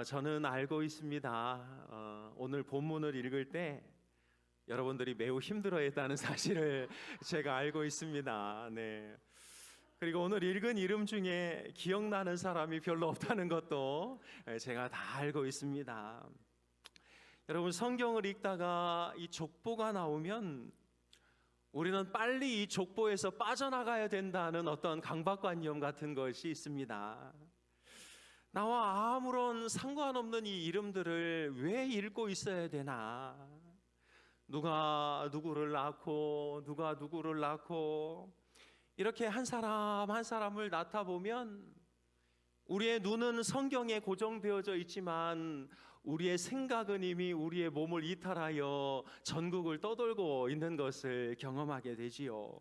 저는 알고 있습니다. 오늘 본문을 읽을 때 여러분들이 매우 힘들어했다는 사실을 제가 알고 있습니다. 네. 그리고 오늘 읽은 이름 중에 기억나는 사람이 별로 없다는 것도 제가 다 알고 있습니다. 여러분, 성경을 읽다가 이 족보가 나오면 우리는 빨리 이 족보에서 빠져나가야 된다는 어떤 강박관념 같은 것이 있습니다. 나와 아무런 상관없는 이 이름들을 왜 읽고 있어야 되나? 누가 누구를 낳고 누가 누구를 낳고 이렇게 한 사람 한 사람을 낳다 보면 우리의 눈은 성경에 고정되어져 있지만 우리의 생각은 이미 우리의 몸을 이탈하여 전국을 떠돌고 있는 것을 경험하게 되지요.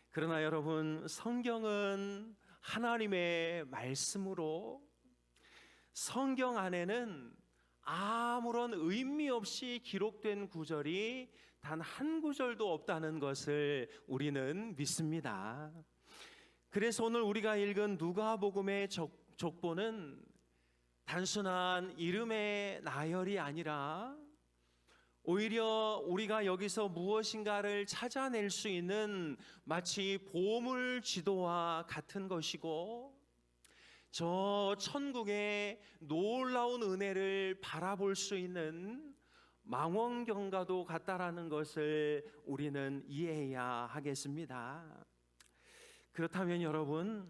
그러나 여러분, 성경은 하나님의 말씀으로 성경 안에는 아무런 의미 없이 기록된 구절이 단 한 구절도 없다는 것을 우리는 믿습니다. 그래서 오늘 우리가 읽은 누가복음의 족보는 단순한 이름의 나열이 아니라 오히려 우리가 여기서 무엇인가를 찾아낼 수 있는 마치 보물 지도와 같은 것이고, 저 천국의 놀라운 은혜를 바라볼 수 있는 망원경과도 같다라는 것을 우리는 이해해야 하겠습니다. 그렇다면 여러분,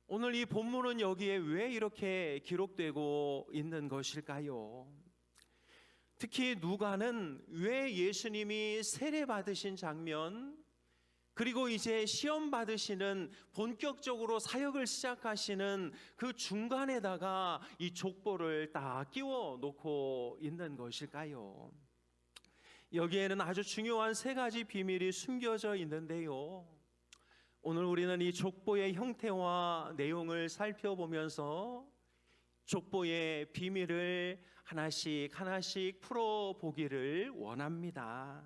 오늘 이 본문은 여기에 왜 이렇게 기록되고 있는 것일까요? 특히 누가는 왜 예수님이 세례 받으신 장면, 그리고 이제 시험 받으시는 본격적으로 사역을 시작하시는 그 중간에다가 이 족보를 딱 끼워 놓고 있는 것일까요? 여기에는 아주 중요한 세 가지 비밀이 숨겨져 있는데요. 오늘 우리는 이 족보의 형태와 내용을 살펴보면서 족보의 비밀을 하나씩 하나씩 풀어보기를 원합니다.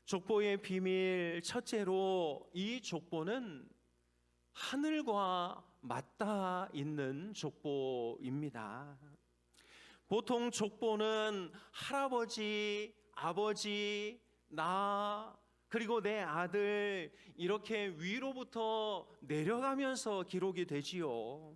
족보의 비밀, 첫째로 이 족보는 하늘과 맞닿아 있는 족보입니다. 보통 족보는 할아버지, 아버지, 나, 그리고 내 아들, 이렇게 위로부터 내려가면서 기록이 되지요.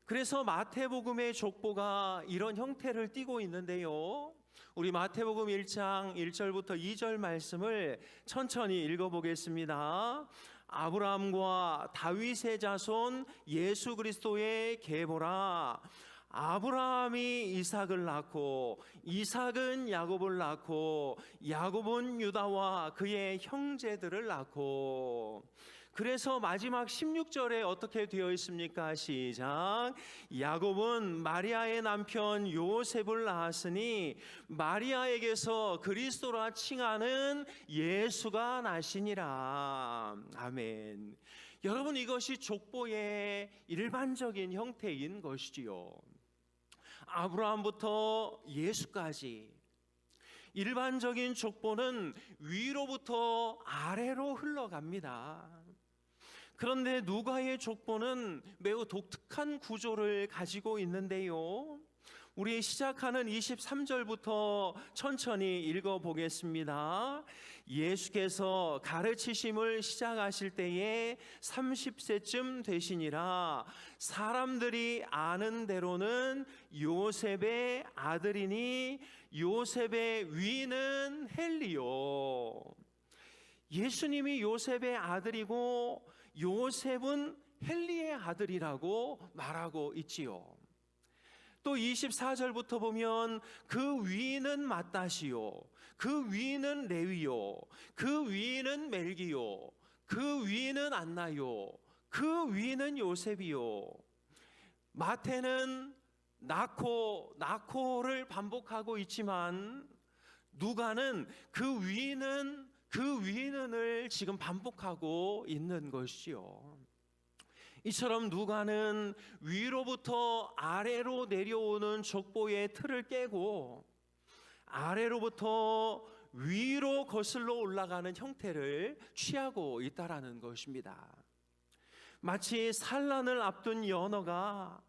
그래서 마태복음의 족보가 이런 형태를 띠고 있는데요, 우리 마태복음 1장 1절부터 2절 말씀을 천천히 읽어보겠습니다. 아브라함과 다윗의 자손 예수 그리스도의 계보라. 아브라함이 이삭을 낳고 이삭은 야곱을 낳고 야곱은 유다와 그의 형제들을 낳고, 그래서 마지막 16절에 어떻게 되어 있습니까? 시작. 야곱은 마리아의 남편 요셉을 낳았으니 마리아에게서 그리스도라 칭하는 예수가 나시니라. 아멘. 여러분, 이것이 족보의 일반적인 형태인 것이지요. 아브라함부터 예수까지 일반적인 족보는 위로부터 아래로 흘러갑니다. 그런데 누가의 족보는 매우 독특한 구조를 가지고 있는데요, 우리 시작하는 23절부터 천천히 읽어보겠습니다. 예수께서 가르치심을 시작하실 때에 30세쯤 되시니라. 사람들이 아는 대로는 요셉의 아들이니 요셉의 위는 헬리요. 예수님이 요셉의 아들이고 요셉은 헬리의 아들이라고 말하고 있지요. 또 24절부터 보면 그 위는 맏다시요, 그 위는 레위요, 그 위는 멜기요, 그 위는 안나요, 그 위는 요셉이요. 마태는 나코를 반복하고 있지만 누가는 그 위는을 지금 반복하고 있는 것이요. 이처럼 누가는 위로부터 아래로 내려오는 족보의 틀을 깨고 아래로부터 위로 거슬러 올라가는 형태를 취하고 있다라는 것입니다. 마치 산란을 앞둔 연어가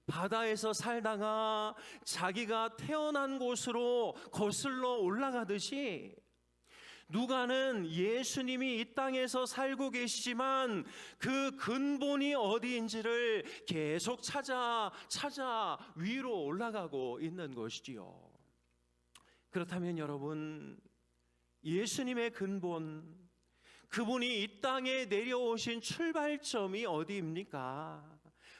바다에서 살다가 자기가 태어난 곳으로 거슬러 올라가듯이 누가는 예수님이 이 땅에서 살고 계시지만 그 근본이 어디인지를 계속 찾아 위로 올라가고 있는 것이지요. 그렇다면 여러분, 예수님의 근본, 그분이 이 땅에 내려오신 출발점이 어디입니까?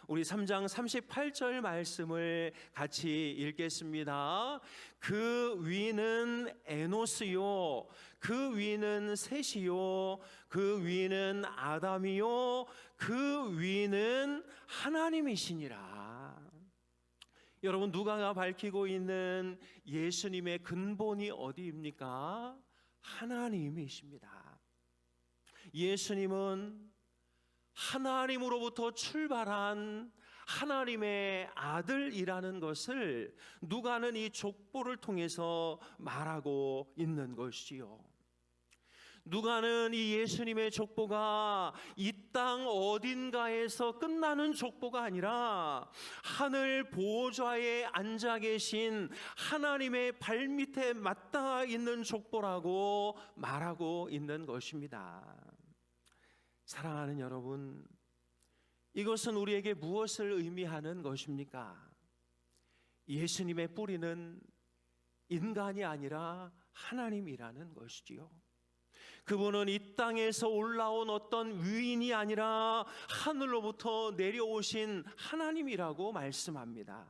우리 3장 38절 말씀을 같이 읽겠습니다. 그 위는 에노스요, 그 위는 셋이요, 그 위는 아담이요, 그 위는 하나님이시니라. 여러분, 누가가 밝히고 있는 예수님의 근본이 어디입니까? 하나님이십니다. 예수님은 하나님으로부터 출발한 하나님의 아들이라는 것을 누가는 이 족보를 통해서 말하고 있는 것이지요. 누가는 이 예수님의 족보가 이 땅 어딘가에서 끝나는 족보가 아니라 하늘 보좌에 앉아 계신 하나님의 발밑에 맞닿아 있는 족보라고 말하고 있는 것입니다. 사랑하는 여러분, 이것은 우리에게 무엇을 의미하는 것입니까? 예수님의 뿌리는 인간이 아니라 하나님이라는 것이지요. 그분은 이 땅에서 올라온 어떤 위인이 아니라 하늘로부터 내려오신 하나님이라고 말씀합니다.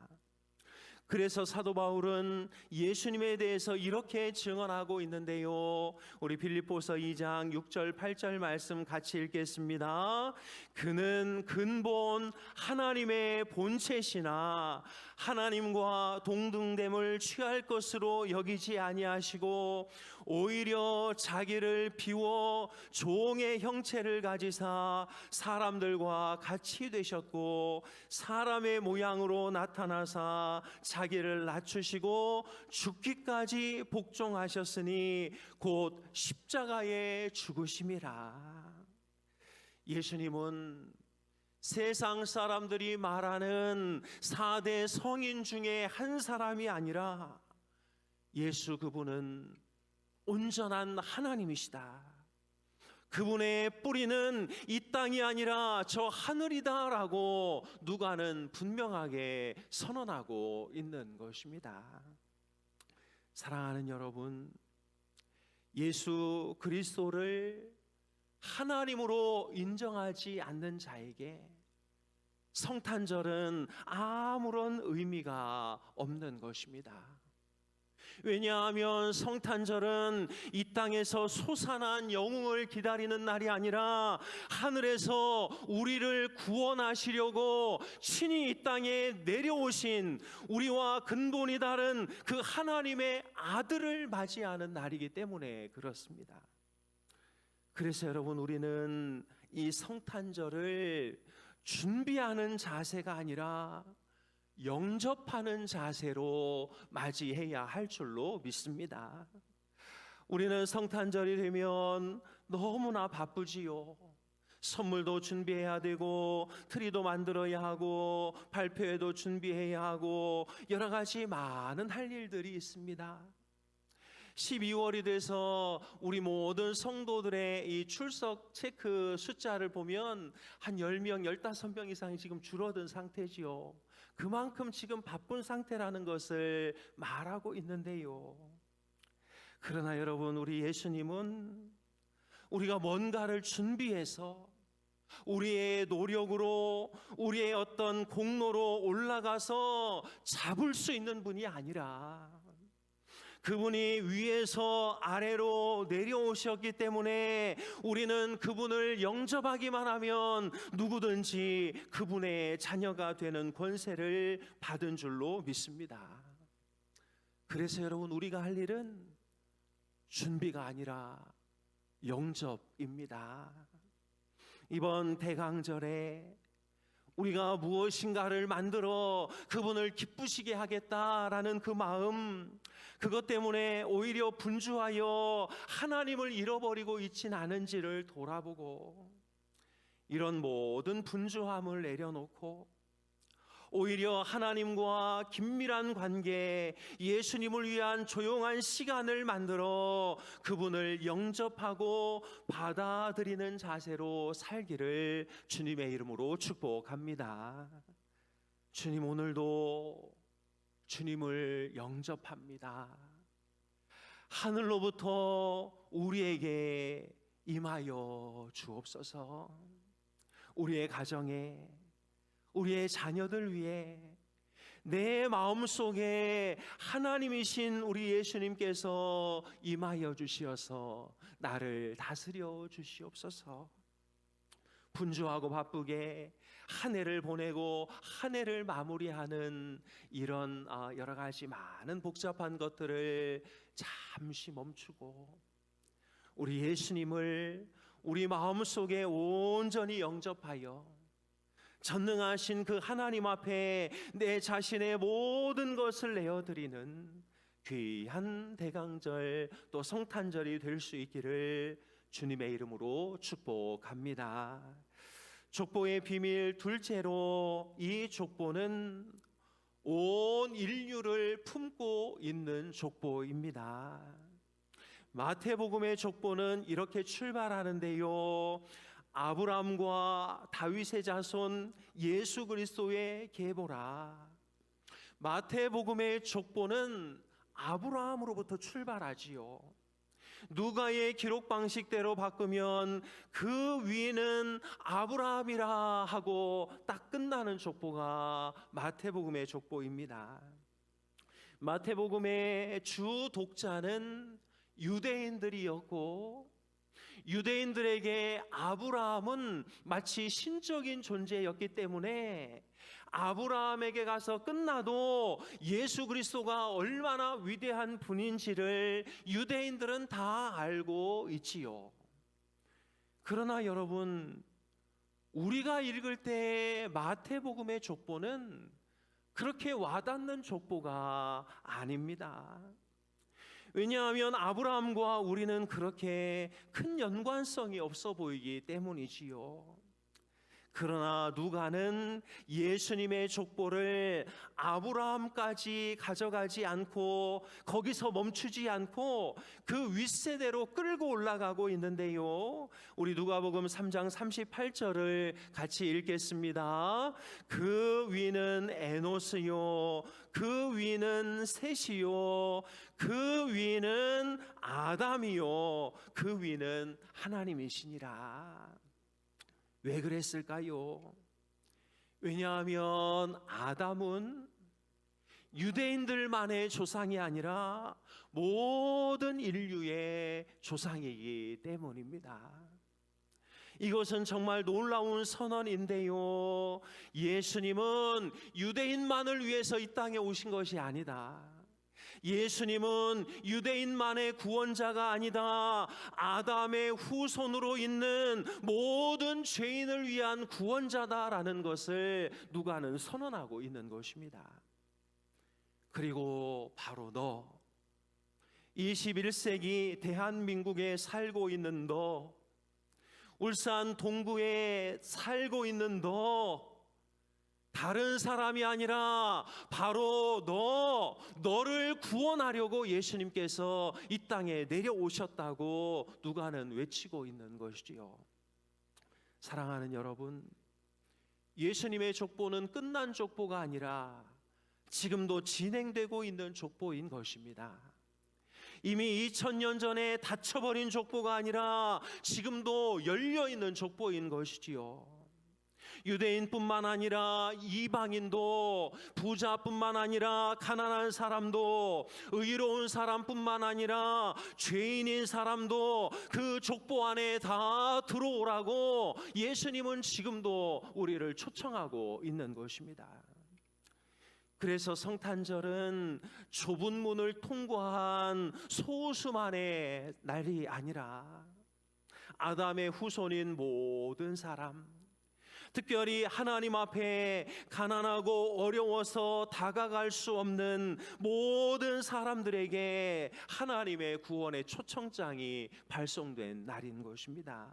그래서 사도 바울은 예수님에 대해서 이렇게 증언하고 있는데요. 우리 빌립보서 2장 6절 8절 말씀 같이 읽겠습니다. 그는 근본 하나님의 본체시나 하나님과 동등됨을 취할 것으로 여기지 아니하시고 오히려 자기를 비워 종의 형체를 가지사 사람들과 같이 되셨고 사람의 모양으로 나타나사 자기를 낮추시고 죽기까지 복종하셨으니 곧 십자가에 죽으심이라. 예수님은 세상 사람들이 말하는 4대 성인 중에 한 사람이 아니라 예수 그분은 온전한 하나님이시다. 그분의 뿌리는 이 땅이 아니라 저 하늘이다라고 누가는 분명하게 선언하고 있는 것입니다. 사랑하는 여러분, 예수 그리스도를 하나님으로 인정하지 않는 자에게 성탄절은 아무런 의미가 없는 것입니다. 왜냐하면 성탄절은 이 땅에서 솟아난 영웅을 기다리는 날이 아니라 하늘에서 우리를 구원하시려고 친히 이 땅에 내려오신 우리와 근본이 다른 그 하나님의 아들을 맞이하는 날이기 때문에 그렇습니다. 그래서 여러분, 우리는 이 성탄절을 준비하는 자세가 아니라 영접하는 자세로 맞이해야 할 줄로 믿습니다. 우리는 성탄절이 되면 너무나 바쁘지요. 선물도 준비해야 되고 트리도 만들어야 하고 발표회도 준비해야 하고 여러 가지 많은 할 일들이 있습니다. 12월이 돼서 우리 모든 성도들의 이 출석 체크 숫자를 보면 한 10명, 15명 이상이 지금 줄어든 상태지요. 그만큼 지금 바쁜 상태라는 것을 말하고 있는데요. 그러나 여러분, 우리 예수님은 우리가 뭔가를 준비해서 우리의 노력으로 우리의 어떤 공로로 올라가서 잡을 수 있는 분이 아니라 그분이 위에서 아래로 내려오셨기 때문에 우리는 그분을 영접하기만 하면 누구든지 그분의 자녀가 되는 권세를 받은 줄로 믿습니다. 그래서 여러분, 우리가 할 일은 준비가 아니라 영접입니다. 이번 대강절에 우리가 무엇인가를 만들어 그분을 기쁘시게 하겠다라는 그 마음, 그것 때문에 오히려 분주하여 하나님을 잃어버리고 있진 않은지를 돌아보고 이런 모든 분주함을 내려놓고 오히려 하나님과 긴밀한 관계, 예수님을 위한 조용한 시간을 만들어 그분을 영접하고 받아들이는 자세로 살기를 주님의 이름으로 축복합니다. 주님, 오늘도 주님을 영접합니다. 하늘로부터 우리에게 임하여 주옵소서. 우리의 가정에, 우리의 자녀들 위해 내 마음속에 하나님이신 우리 예수님께서 임하여 주시어서 나를 다스려 주시옵소서. 분주하고 바쁘게 한 해를 보내고 한 해를 마무리하는 이런 여러 가지 많은 복잡한 것들을 잠시 멈추고 우리 예수님을 우리 마음속에 온전히 영접하여 전능하신 그 하나님 앞에 내 자신의 모든 것을 내어드리는 귀한 대강절 또 성탄절이 될 수 있기를 주님의 이름으로 축복합니다. 족보의 비밀 둘째로, 이 족보는 온 인류를 품고 있는 족보입니다. 마태복음의 족보는 이렇게 출발하는데요, 아브라함과 다윗의 자손 예수 그리스도의 계보라. 마태복음의 족보는 아브라함으로부터 출발하지요. 누가의 기록 방식대로 바꾸면 그 위는 아브라함이라 하고 딱 끝나는 족보가 마태복음의 족보입니다. 마태복음의 주 독자는 유대인들이었고, 유대인들에게 아브라함은 마치 신적인 존재였기 때문에 아브라함에게 가서 끝나도 예수 그리스도가 얼마나 위대한 분인지를 유대인들은 다 알고 있지요. 그러나 여러분, 우리가 읽을 때 마태복음의 족보는 그렇게 와닿는 족보가 아닙니다. 왜냐하면 아브라함과 우리는 그렇게 큰 연관성이 없어 보이기 때문이지요. 그러나 누가는 예수님의 족보를 아브라함까지 가져가지 않고 거기서 멈추지 않고 그 윗세대로 끌고 올라가고 있는데요, 우리 누가복음 3장 38절을 같이 읽겠습니다. 그 위는 에노스요, 그 위는 셋이요, 그 위는 아담이요, 그 위는 하나님이시니라. 왜 그랬을까요? 왜냐하면 아담은 유대인들만의 조상이 아니라 모든 인류의 조상이기 때문입니다. 이것은 정말 놀라운 선언인데요, 예수님은 유대인만을 위해서 이 땅에 오신 것이 아니다. 예수님은 유대인만의 구원자가 아니다. 아담의 후손으로 있는 모든 죄인을 위한 구원자다라는 것을 누가는 선언하고 있는 것입니다. 그리고 바로 너, 21세기 대한민국에 살고 있는 너, 울산 동구에 살고 있는 너, 다른 사람이 아니라 바로 너를 구원하려고 예수님께서 이 땅에 내려오셨다고 누가는 외치고 있는 것이지요. 사랑하는 여러분, 예수님의 족보는 끝난 족보가 아니라 지금도 진행되고 있는 족보인 것입니다. 이미 2000년 전에 닫혀버린 족보가 아니라 지금도 열려있는 족보인 것이지요. 유대인뿐만 아니라 이방인도, 부자뿐만 아니라 가난한 사람도, 의로운 사람뿐만 아니라 죄인인 사람도 그 족보 안에 다 들어오라고 예수님은 지금도 우리를 초청하고 있는 것입니다. 그래서 성탄절은 좁은 문을 통과한 소수만의 날이 아니라 아담의 후손인 모든 사람, 특별히 하나님 앞에 가난하고 어려워서 다가갈 수 없는 모든 사람들에게 하나님의 구원의 초청장이 발송된 날인 것입니다.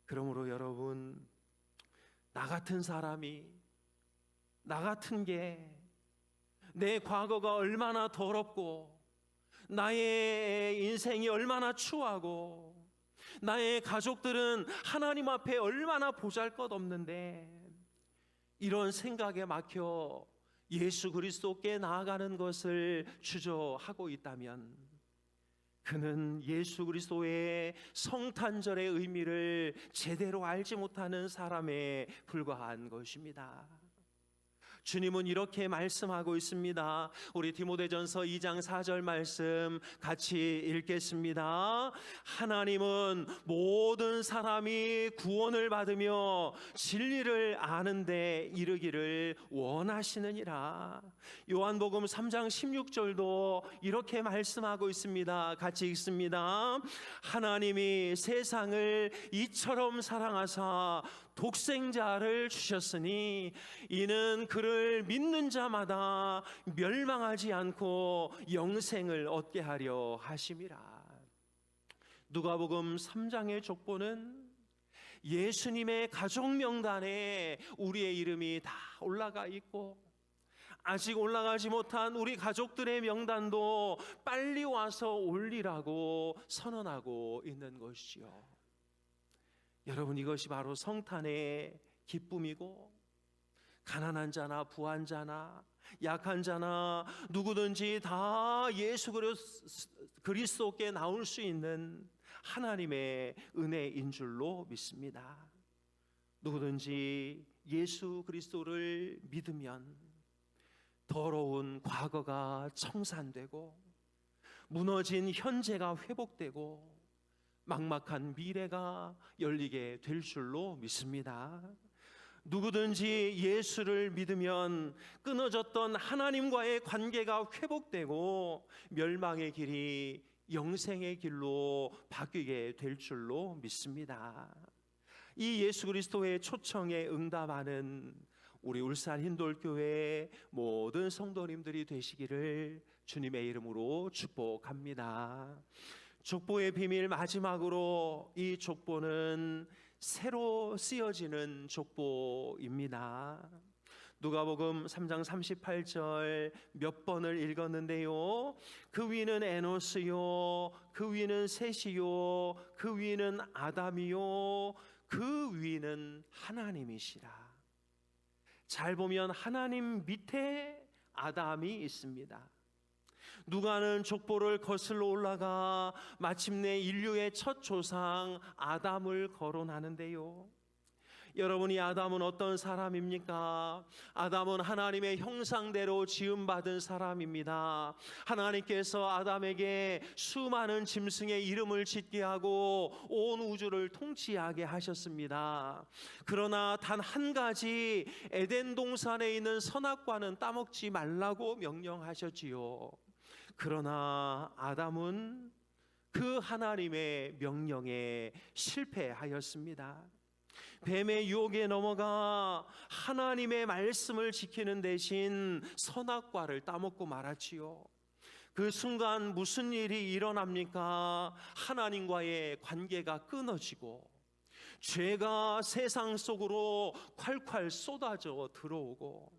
그러므로 여러분, 나 같은 사람이, 나 같은 게 내 과거가 얼마나 더럽고 나의 인생이 얼마나 추하고 나의 가족들은 하나님 앞에 얼마나 보잘것없는데 이런 생각에 막혀 예수 그리스도께 나아가는 것을 주저하고 있다면 그는 예수 그리스도의 성탄절의 의미를 제대로 알지 못하는 사람에 불과한 것입니다. 주님은 이렇게 말씀하고 있습니다. 우리 디모데전서 2장 4절 말씀 같이 읽겠습니다. 하나님은 모든 사람이 구원을 받으며 진리를 아는 데 이르기를 원하시느니라. 요한복음 3장 16절도 이렇게 말씀하고 있습니다. 같이 읽습니다. 하나님이 세상을 이처럼 사랑하사 독생자를 주셨으니 이는 그를 믿는 자마다 멸망하지 않고 영생을 얻게 하려 하심이라. 누가복음 3장의 족보는 예수님의 가족 명단에 우리의 이름이 다 올라가 있고 아직 올라가지 못한 우리 가족들의 명단도 빨리 와서 올리라고 선언하고 있는 것이요. 여러분, 이것이 바로 성탄의 기쁨이고 가난한 자나 부한 자나 약한 자나 누구든지 다 예수 그리스도께 나올 수 있는 하나님의 은혜인 줄로 믿습니다. 누구든지 예수 그리스도를 믿으면 더러운 과거가 청산되고 무너진 현재가 회복되고 막막한 미래가 열리게 될 줄로 믿습니다. 누구든지 예수를 믿으면 끊어졌던 하나님과의 관계가 회복되고 멸망의 길이 영생의 길로 바뀌게 될 줄로 믿습니다. 이 예수 그리스도의 초청에 응답하는 우리 울산 흰돌교회 모든 성도님들이 되시기를 주님의 이름으로 축복합니다. 족보의 비밀 마지막으로 이 족보는 새로 쓰여지는 족보입니다. 누가복음 3장 38절 몇 번을 읽었는데요. 그 위는 에노스요, 그 위는 셋이요, 그 위는 아담이요, 그 위는 하나님이시라. 잘 보면 하나님 밑에 아담이 있습니다. 누가는 족보를 거슬러 올라가 마침내 인류의 첫 조상 아담을 거론하는데요. 여러분, 이 아담은 어떤 사람입니까? 아담은 하나님의 형상대로 지음받은 사람입니다. 하나님께서 아담에게 수많은 짐승의 이름을 짓게 하고 온 우주를 통치하게 하셨습니다. 그러나 단 한 가지 에덴 동산에 있는 선악과는 따먹지 말라고 명령하셨지요. 그러나 아담은 그 하나님의 명령에 실패하였습니다. 뱀의 유혹에 넘어가 하나님의 말씀을 지키는 대신 선악과를 따먹고 말았지요. 그 순간 무슨 일이 일어납니까? 하나님과의 관계가 끊어지고 죄가 세상 속으로 콸콸 쏟아져 들어오고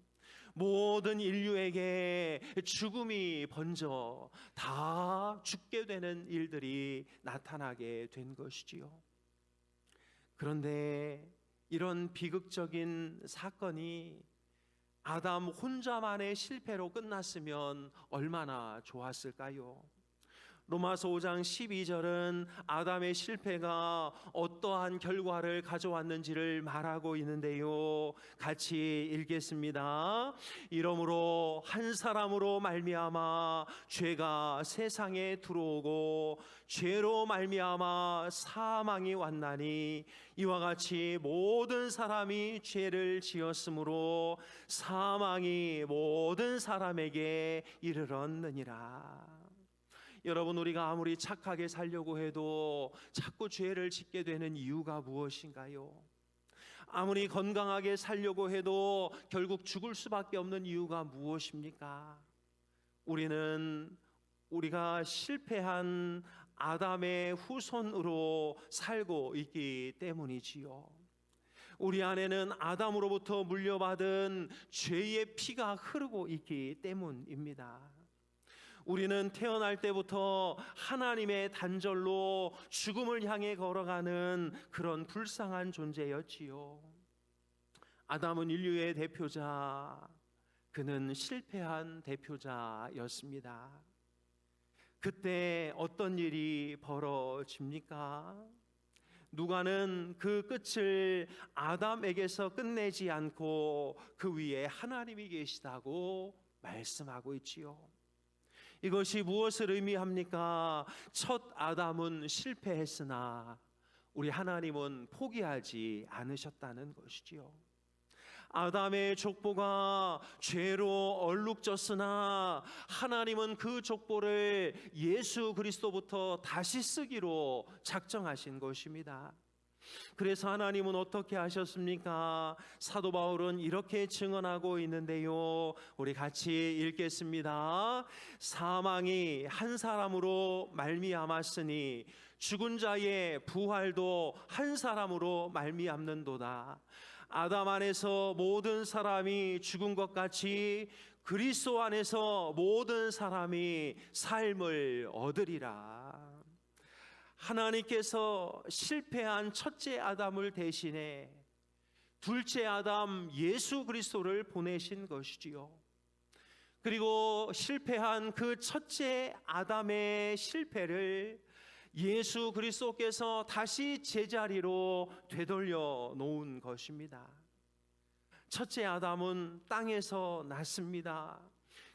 모든 인류에게 죽음이 번져 다 죽게 되는 일들이 나타나게 된 것이지요. 그런데 이런 비극적인 사건이 아담 혼자만의 실패로 끝났으면 얼마나 좋았을까요? 로마서 5장 12절은 아담의 실패가 어떠한 결과를 가져왔는지를 말하고 있는데요. 같이 읽겠습니다. 이러므로 한 사람으로 말미암아 죄가 세상에 들어오고 죄로 말미암아 사망이 왔나니 이와 같이 모든 사람이 죄를 지었으므로 사망이 모든 사람에게 이르렀느니라. 여러분, 우리가 아무리 착하게 살려고 해도 자꾸 죄를 짓게 되는 이유가 무엇인가요? 아무리 건강하게 살려고 해도 결국 죽을 수밖에 없는 이유가 무엇입니까? 우리가 실패한 아담의 후손으로 살고 있기 때문이지요. 우리 안에는 아담으로부터 물려받은 죄의 피가 흐르고 있기 때문입니다. 우리는 태어날 때부터 하나님의 단절로 죽음을 향해 걸어가는 그런 불쌍한 존재였지요. 아담은 인류의 대표자, 그는 실패한 대표자였습니다. 그때 어떤 일이 벌어집니까? 누가는 그 끝을 아담에게서 끝내지 않고 그 위에 하나님이 계시다고 말씀하고 있지요. 이것이 무엇을 의미합니까? 첫 아담은 실패했으나 우리 하나님은 포기하지 않으셨다는 것이지요. 아담의 족보가 죄로 얼룩졌으나 하나님은 그 족보를 예수 그리스도부터 다시 쓰기로 작정하신 것입니다. 그래서 하나님은 어떻게 하셨습니까? 사도 바울은 이렇게 증언하고 있는데요, 우리 같이 읽겠습니다. 사망이 한 사람으로 말미암았으니 죽은 자의 부활도 한 사람으로 말미암는도다. 아담 안에서 모든 사람이 죽은 것 같이 그리스도 안에서 모든 사람이 삶을 얻으리라. 하나님께서 실패한 첫째 아담을 대신해 둘째 아담 예수 그리스도를 보내신 것이지요. 그리고 실패한 그 첫째 아담의 실패를 예수 그리스도께서 다시 제자리로 되돌려 놓은 것입니다. 첫째 아담은 땅에서 났습니다.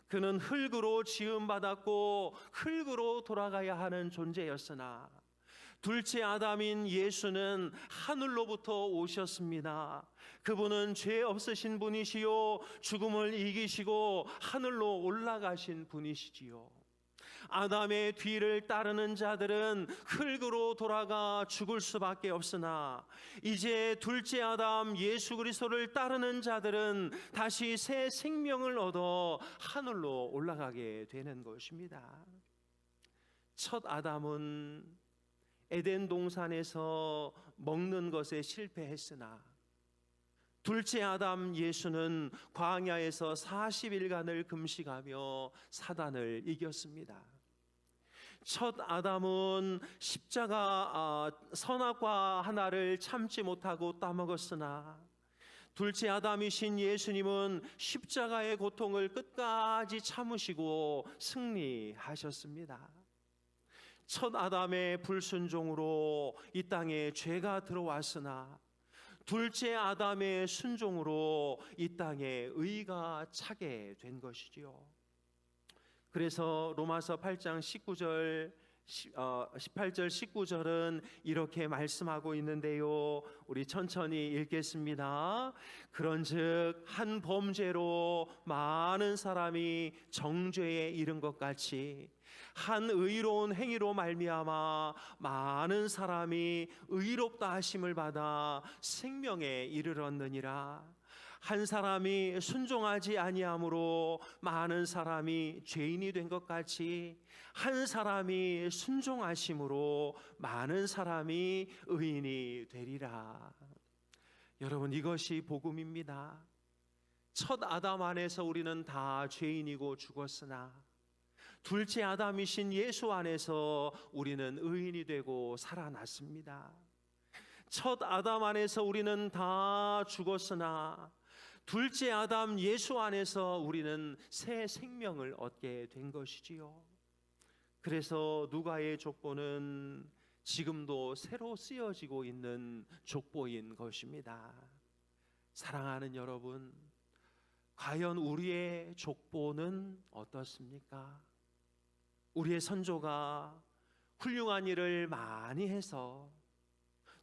그는 흙으로 지음받았고 흙으로 돌아가야 하는 존재였으나 둘째 아담인 예수는 하늘로부터 오셨습니다. 그분은 죄 없으신 분이시요 죽음을 이기시고 하늘로 올라가신 분이시지요. 아담의 뒤를 따르는 자들은 흙으로 돌아가 죽을 수밖에 없으나 이제 둘째 아담 예수 그리스도를 따르는 자들은 다시 새 생명을 얻어 하늘로 올라가게 되는 것입니다. 첫 아담은 에덴 동산에서 먹는 것에 실패했으나 둘째 아담 예수는 광야에서 40일간을 금식하며 사단을 이겼습니다. 첫 아담은 십자가 선악과 하나를 참지 못하고 따먹었으나 둘째 아담이신 예수님은 십자가의 고통을 끝까지 참으시고 승리하셨습니다. 첫 아담의 불순종으로 이 땅에 죄가 들어왔으나 둘째 아담의 순종으로 이 땅에 의가 차게 된 것이지요. 그래서 로마서 8장 19절 18절 19절은 이렇게 말씀하고 있는데요, 우리 천천히 읽겠습니다. 그런즉 한 범죄로 많은 사람이 정죄에 이른 것 같이 한 의로운 행위로 말미암아 많은 사람이 의롭다 하심을 받아 생명에 이르렀느니라. 한 사람이 순종하지 아니함으로 많은 사람이 죄인이 된 것 같이 한 사람이 순종하심으로 많은 사람이 의인이 되리라. 여러분, 이것이 복음입니다. 첫 아담 안에서 우리는 다 죄인이고 죽었으나 둘째 아담이신 예수 안에서 우리는 의인이 되고 살아났습니다. 첫 아담 안에서 우리는 다 죽었으나 둘째 아담 예수 안에서 우리는 새 생명을 얻게 된 것이지요. 그래서 누가의 족보는 지금도 새로 쓰여지고 있는 족보인 것입니다. 사랑하는 여러분, 과연 우리의 족보는 어떻습니까? 우리의 선조가 훌륭한 일을 많이 해서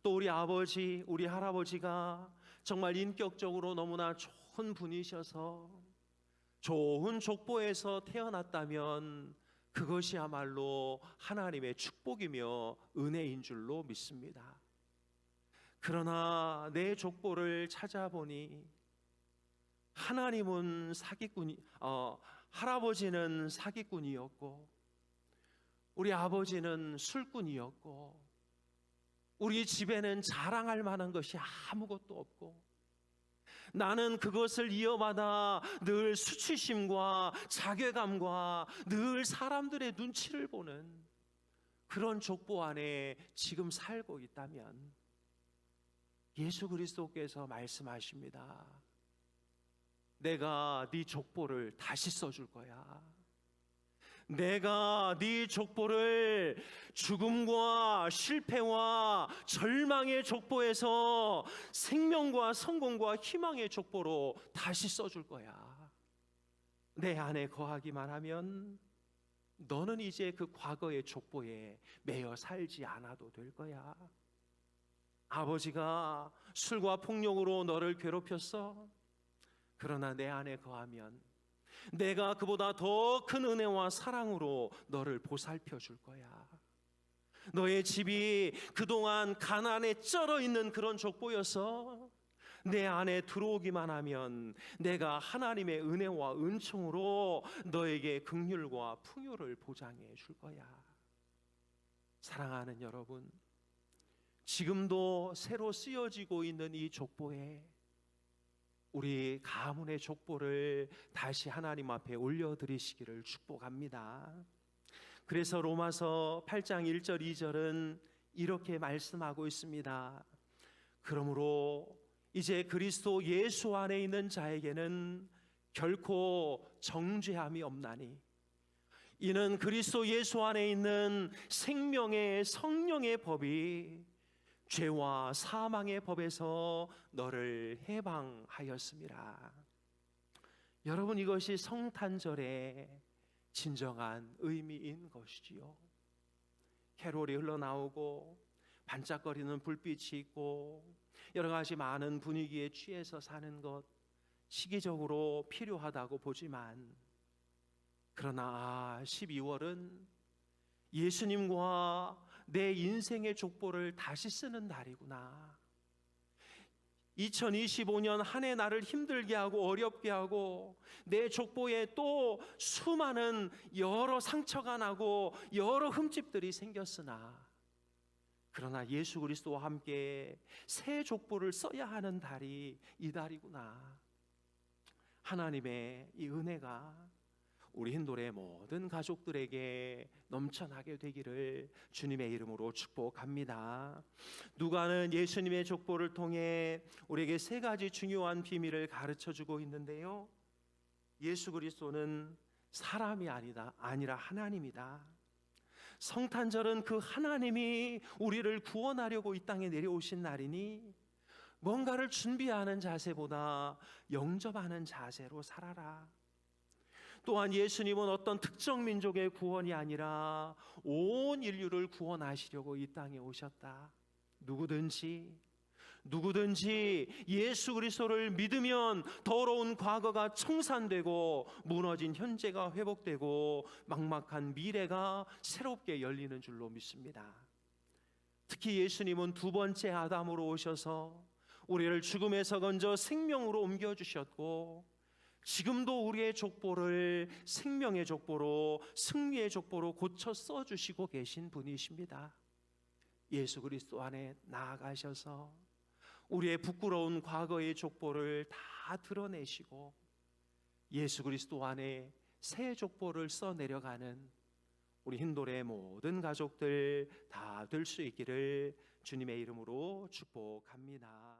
또 우리 아버지, 우리 할아버지가 정말 인격적으로 너무나 좋은 분이셔서 좋은 족보에서 태어났다면 그것이야말로 하나님의 축복이며 은혜인 줄로 믿습니다. 그러나 내 족보를 찾아보니 하나님은 할아버지는 사기꾼이었고 우리 아버지는 술꾼이었고 우리 집에는 자랑할 만한 것이 아무것도 없고 나는 그것을 이어받아 늘 수치심과 자괴감과 늘 사람들의 눈치를 보는 그런 족보 안에 지금 살고 있다면 예수 그리스도께서 말씀하십니다. 내가 네 족보를 다시 써줄 거야. 내가 네 족보를 죽음과 실패와 절망의 족보에서 생명과 성공과 희망의 족보로 다시 써줄 거야. 내 안에 거하기만 하면 너는 이제 그 과거의 족보에 매여 살지 않아도 될 거야. 아버지가 술과 폭력으로 너를 괴롭혔어. 그러나 내 안에 거하면 내가 그보다 더 큰 은혜와 사랑으로 너를 보살펴 줄 거야. 너의 집이 그동안 가난에 쩔어 있는 그런 족보여서 내 안에 들어오기만 하면 내가 하나님의 은혜와 은총으로 너에게 긍휼과 풍요를 보장해 줄 거야. 사랑하는 여러분, 지금도 새로 쓰여지고 있는 이 족보에 우리 가문의 족보를 다시 하나님 앞에 올려드리시기를 축복합니다. 그래서 로마서 8장 1절 2절은 이렇게 말씀하고 있습니다. 그러므로 이제 그리스도 예수 안에 있는 자에게는 결코 정죄함이 없나니 이는 그리스도 예수 안에 있는 생명의 성령의 법이 죄와 사망의 법에서 너를 해방하였습니다. 여러분, 이것이 성탄절의 진정한 의미인 것이지요. 캐롤이 흘러나오고 반짝거리는 불빛이 있고 여러 가지 많은 분위기에 취해서 사는 것 시기적으로 필요하다고 보지만, 그러나 12월은 예수님과 내 인생의 족보를 다시 쓰는 날이구나. 2025년 한 해 나를 힘들게 하고 어렵게 하고 내 족보에 또 수많은 여러 상처가 나고 여러 흠집들이 생겼으나, 그러나 예수 그리스도와 함께 새 족보를 써야 하는 달이 이 달이구나. 하나님의 이 은혜가 우리 힌돌의 모든 가족들에게 넘쳐나게 되기를 주님의 이름으로 축복합니다. 누가는 예수님의 족보를 통해 우리에게 세 가지 중요한 비밀을 가르쳐주고 있는데요. 예수 그리스도는 사람이 아니라 하나님이다. 성탄절은 그 하나님이 우리를 구원하려고 이 땅에 내려오신 날이니 뭔가를 준비하는 자세보다 영접하는 자세로 살아라. 또한 예수님은 어떤 특정 민족의 구원이 아니라 온 인류를 구원하시려고 이 땅에 오셨다. 누구든지 예수 그리스도를 믿으면 더러운 과거가 청산되고 무너진 현재가 회복되고 막막한 미래가 새롭게 열리는 줄로 믿습니다. 특히 예수님은 두 번째 아담으로 오셔서 우리를 죽음에서 건져 생명으로 옮겨주셨고, 지금도 우리의 족보를 생명의 족보로, 승리의 족보로 고쳐 써주시고 계신 분이십니다. 예수 그리스도 안에 나아가셔서 우리의 부끄러운 과거의 족보를 다 드러내시고 예수 그리스도 안에 새 족보를 써내려가는 우리 힌돌의 모든 가족들 다 될 수 있기를 주님의 이름으로 축복합니다.